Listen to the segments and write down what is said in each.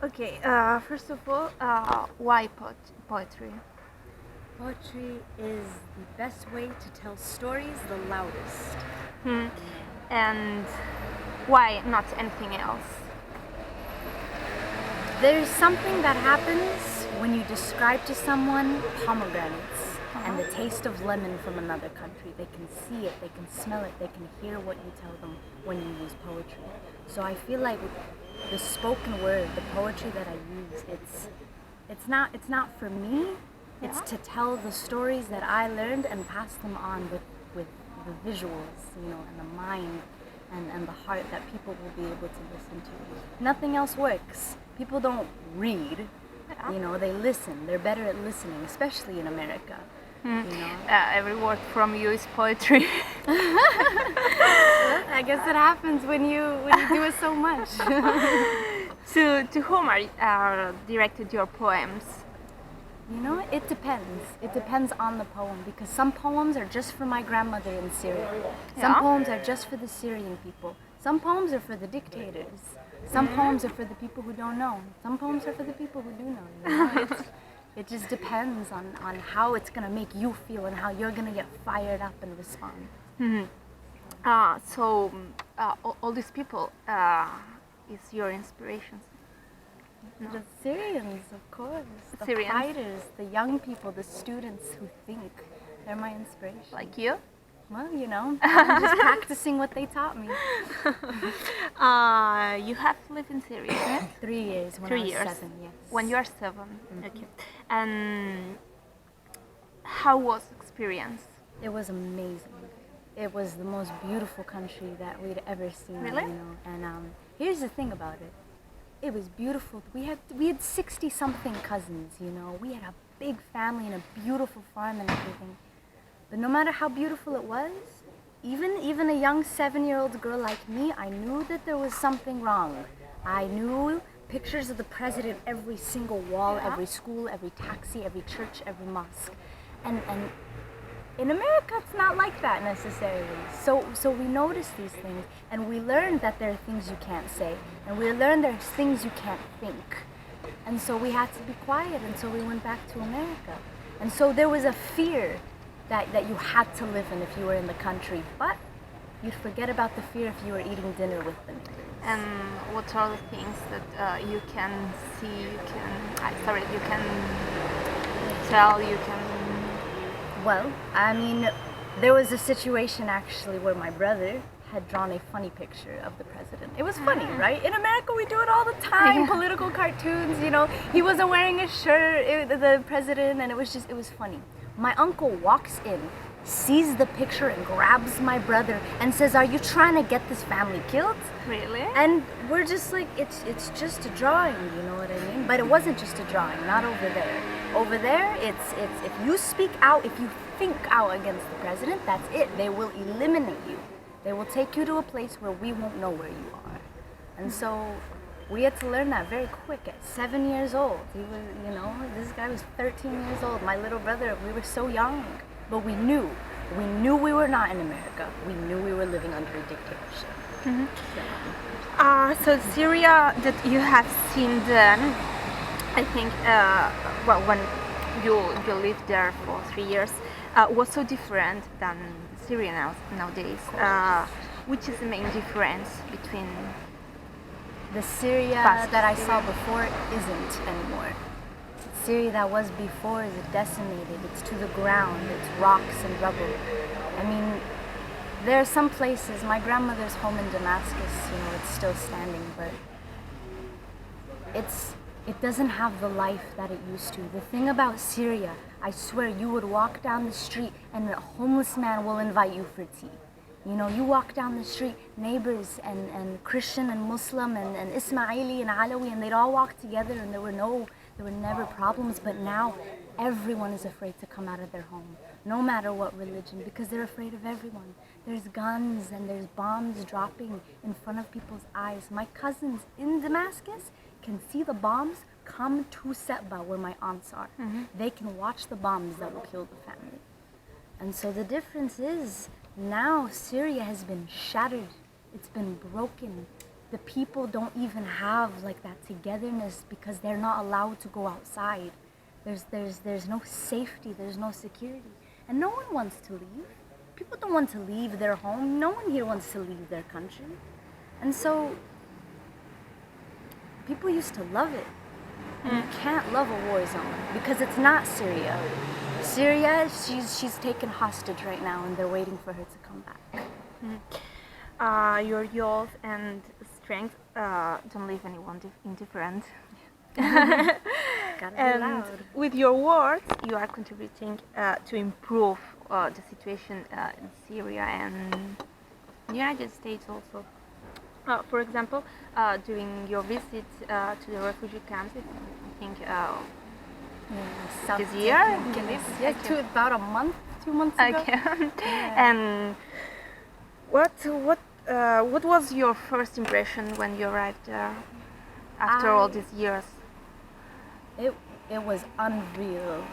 Okay, first of all, why poetry? Poetry is the best way to tell stories the loudest. Hmm. And why not anything else? There's something that happens when you describe to someone pomegranates and the taste of lemon from another country. They can see it, they can smell it, they can hear what you tell them when you use poetry. So I feel like the spoken word, the poetry that I use, it's not for me. It's to tell the stories that I learned and pass them on with the visuals, and the mind and the heart that people will be able to listen to. Nothing else works. People don't read, they listen. They're better at listening, especially in America. Every word from you is poetry. I guess it happens when you do it so much. To whom are directed your poems? It depends. It depends on the poem because some poems are just for my grandmother in Syria. Some poems are just for the Syrian people. Some poems are for the dictators. Some poems are for the people who don't know. Some poems are for the people who do know. It just depends on how it's going to make you feel and how you're going to get fired up and respond. So all these people is your inspirations? No. The Syrians, of course. The Syrians. fighters, the young people, the students who think. They're my inspiration. Like you? Well, I'm just practicing what they taught me. You have lived in Syria, right? 3 years when 3 I was years. 7, yes. When you are 7, okay. And how was experience? It was amazing. It was the most beautiful country that we'd ever seen. Really? And here's the thing about it. It was beautiful. We had 60-something cousins. We had a big family and a beautiful farm and everything. But no matter how beautiful it was, even a young 7-year-old girl like me, I knew that there was something wrong. I knew pictures of the president every single wall, every school, every taxi, every church, every mosque. And in America, it's not like that necessarily. So we notice these things, and we learn that there are things you can't say, and we learn there's things you can't think. And so we had to be quiet, and so we went back to America. And so there was a fear that you had to live in if you were in the country, but you'd forget about the fear if you were eating dinner with the neighbors. And what are the things that you can see, you can tell, you can... Well, there was a situation actually where my brother had drawn a funny picture of the president. It was funny, right? In America, we do it all the time. Political cartoons, he wasn't wearing a shirt, the president, and it was funny. My uncle walks in, sees the picture and grabs my brother and says, "Are you trying to get this family killed?" Really? And we're just like, it's just a drawing, you know what I mean? But it wasn't just a drawing, not over there. Over there, it's if you speak out, if you think out against the president, that's it. They will eliminate you. They will take you to a place where we won't know where you are. And so we had to learn that very quick at 7 years old. He was, this guy was 13 years old. My little brother, we were so young. But we knew we were not in America. We knew we were living under a dictatorship. So Syria that you have seen then, I think, when you lived there for 3 years, was so different than Syria nowadays. Which is the main difference between the Syria that I saw before isn't anymore. Syria that was before is decimated. It's to the ground. It's rocks and rubble. There are some places. My grandmother's home in Damascus, it's still standing, but it doesn't have the life that it used to. The thing about Syria, I swear, you would walk down the street and a homeless man will invite you for tea. You walk down the street, neighbors and Christian and Muslim and Ismaili and Alawi, and they'd all walk together, and there were never problems. But now everyone is afraid to come out of their home, no matter what religion, because they're afraid of everyone. There's guns and there's bombs dropping in front of people's eyes. My cousins in Damascus can see the bombs come to Setba, where my aunts are. They can watch the bombs that will kill the family. And so the difference is, now Syria has been shattered. It's been broken. the people don't even have like that togetherness because they're not allowed to go outside. There's no safety, there's no security. And no one wants to leave. People don't want to leave their home. No one here wants to leave their country. And so people used to love it. And you can't love a war zone because it's not Syria. Syria, she's taken hostage right now and they're waiting for her to come back. Your youth and strength don't leave anyone indifferent. Gotta be And loud. with your words, you are contributing to improve the situation in Syria and the United States also. For example, during your visit to the refugee camps, I think this year, Yeah, to about a month, 2 months ago. okay. Yeah. And what was your first impression when you arrived there after all these years? It was unreal.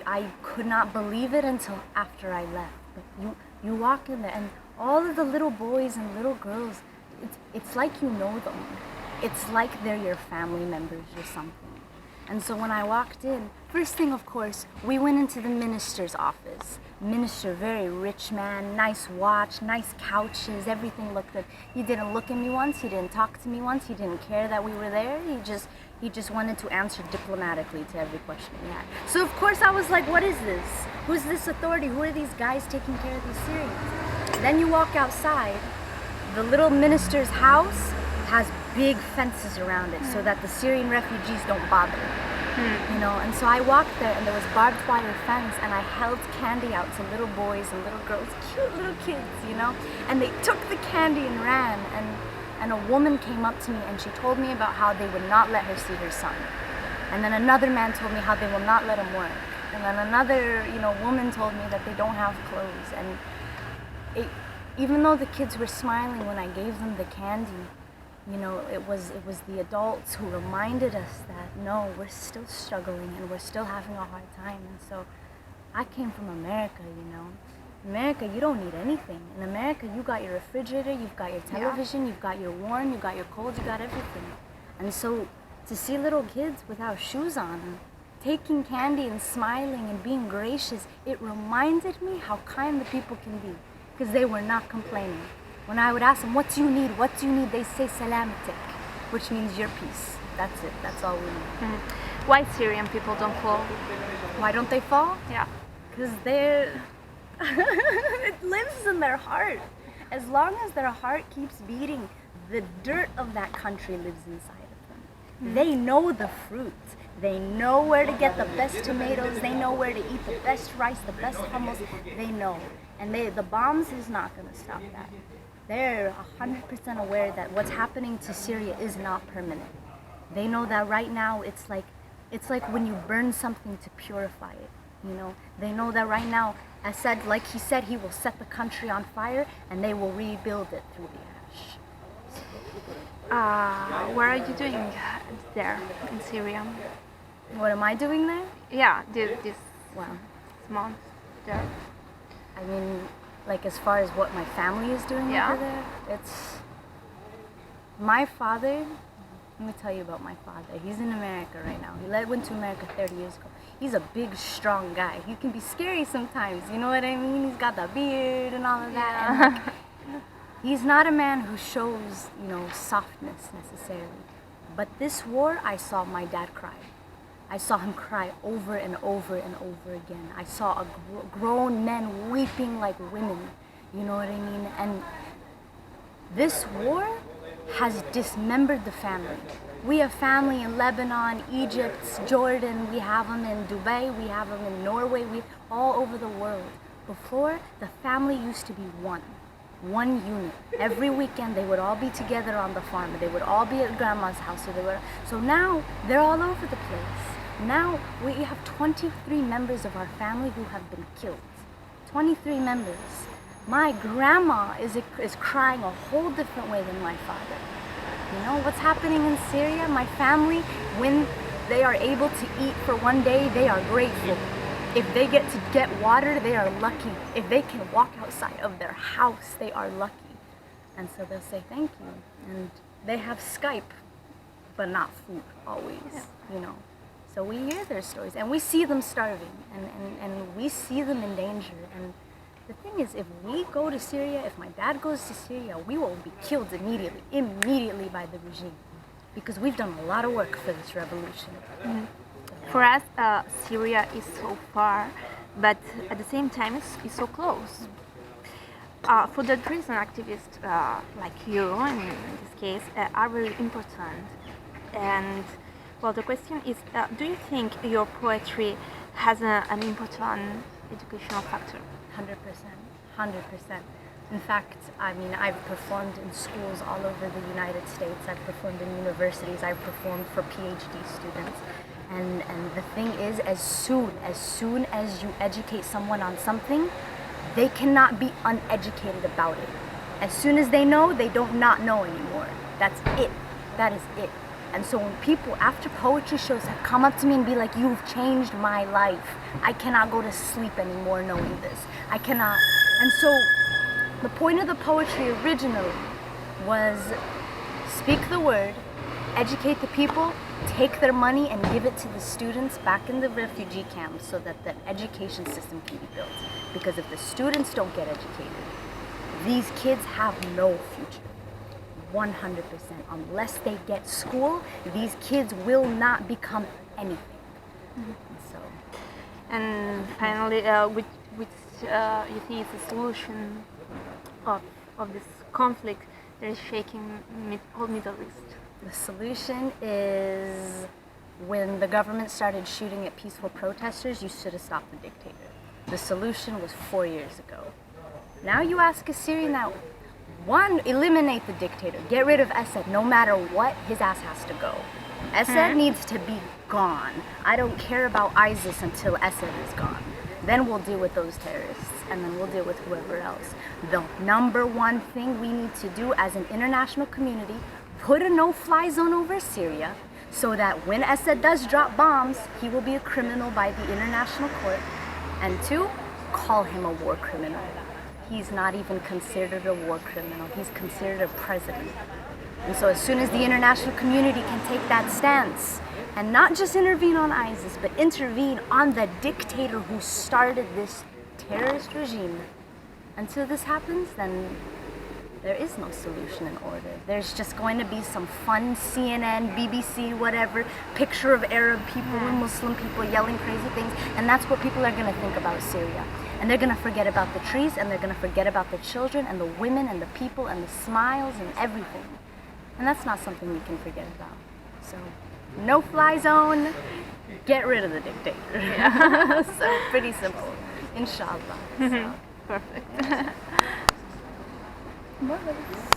I could not believe it until after I left. But you walk in there and all of the little boys and little girls, it's like you know them. It's like they're your family members or something. And so when I walked in, first thing of course, we went into the minister's office. Minister, very rich man, nice watch, nice couches, everything looked good. He didn't look at me once, he didn't talk to me once, he didn't care that we were there. He just wanted to answer diplomatically to every question we had. So of course I was like, what is this? Who's this authority? Who are these guys taking care of these Syrians? Then you walk outside, the little minister's house has big fences around it so that the Syrian refugees don't bother. You know, and so I walked there and there was barbed wire fence and I held candy out to little boys and little girls, cute little kids, you know, and they took the candy and ran and a woman came up to me and she told me about how they would not let her see her son. And then another man told me how they will not let him work. And then another, woman told me that they don't have clothes. And even though the kids were smiling when I gave them the candy, it was the adults who reminded us that no, we're still struggling and we're still having a hard time. And so I came from America, America, you don't need anything. In America, you got your refrigerator, you've got your television, you've got your warm, you got your cold, you got everything. And so to see little kids without shoes on, taking candy and smiling and being gracious, it reminded me how kind the people can be, because they were not complaining. When I would ask them, what do you need? What do you need? They say salamatik, which means your peace. That's it. That's all we need. Why Syrian people don't fall? Why don't they fall? Yeah. Because it lives in their heart. As long as their heart keeps beating, the dirt of that country lives inside of them. They know the fruit. They know where to get the best tomatoes. They know where to eat the best rice, the best hummus. They know. And the bombs is not going to stop that. They're 100% aware that what's happening to Syria is not permanent. They know that right now it's like when you burn something to purify it. They know that right now, like he said, he will set the country on fire and they will rebuild it through the ash. What are you doing there in Syria? What am I doing there? Yeah, this Wow. month there. I mean, like as far as what my family is doing Yeah. over there, it's my father. Let me tell you about my father. He's in America right now. He went to America 30 years ago. He's a big, strong guy. He can be scary sometimes. You know what I mean? He's got the beard and all of that. Yeah. And he's not a man who shows, softness necessarily. But this war, I saw my dad cry. I saw him cry over and over and over again. I saw grown men weeping like women. You know what I mean? And this war has dismembered the family. We have family in Lebanon, Egypt, Jordan. We have them in Dubai. We have them in Norway. All over the world. Before, the family used to be one unit. Every weekend, they would all be together on the farm. They would all be at grandma's house. So now, they're all over the place. Now, we have 23 members of our family who have been killed. 23 members. My grandma is crying a whole different way than my father. What's happening in Syria? My family, when they are able to eat for one day, they are grateful. If they get to get water, they are lucky. If they can walk outside of their house, they are lucky. And so they'll say thank you. And they have Skype, but not food always, you know. So we hear their stories and we see them starving and we see them in danger. And the thing is, if we go to Syria, if my dad goes to Syria, we will be killed immediately by the regime, because we've done a lot of work for this revolution. For us, Syria is so far, but at the same time, it's so close. For the prison activists like you, in this case, are really important. And well, the question is, do you think your poetry has an important educational factor? 100%, 100%. In fact, I mean, I've performed in schools all over the United States. I've performed in universities. I've performed for PhD students. And the thing is, as soon as you educate someone on something, they cannot be uneducated about it. As soon as they know, they don't not know anymore. That's it. That is it. And so when people after poetry shows have come up to me and be like, "You've changed my life. I cannot go to sleep anymore knowing this. I cannot." And so the point of the poetry originally was speak the word, educate the people, take their money and give it to the students back in the refugee camps so that the education system can be built. Because if the students don't get educated, these kids have no future. 100%. Unless they get school, these kids will not become anything. So, and finally, which you think is the solution of this conflict that is shaking whole Middle East? the solution is when the government started shooting at peaceful protesters, you should have stopped the dictator. The solution was 4 years ago. Now you ask a Syrian now, one, eliminate the dictator. Get rid of Assad. No matter what, his ass has to go. Assad needs to be gone. I don't care about ISIS until Assad is gone. Then we'll deal with those terrorists, and then we'll deal with whoever else. The number one thing we need to do as an international community, put a no-fly zone over Syria so that when Assad does drop bombs, he will be a criminal by the international court. And two, call him a war criminal. He's not even considered a war criminal. He's considered a president. And so as soon as the international community can take that stance and not just intervene on ISIS, but intervene on the dictator who started this terrorist regime, until this happens, then there is no solution in order. There's just going to be some fun CNN, BBC, whatever, picture of Arab people and Muslim people yelling crazy things, and that's what people are going to think about Syria. And they're going to forget about the trees, and they're going to forget about the children and the women and the people and the smiles and everything. And that's not something we can forget about. So, no-fly zone, get rid of the dictator. Yeah. So, pretty simple. Inshallah. So. Perfect.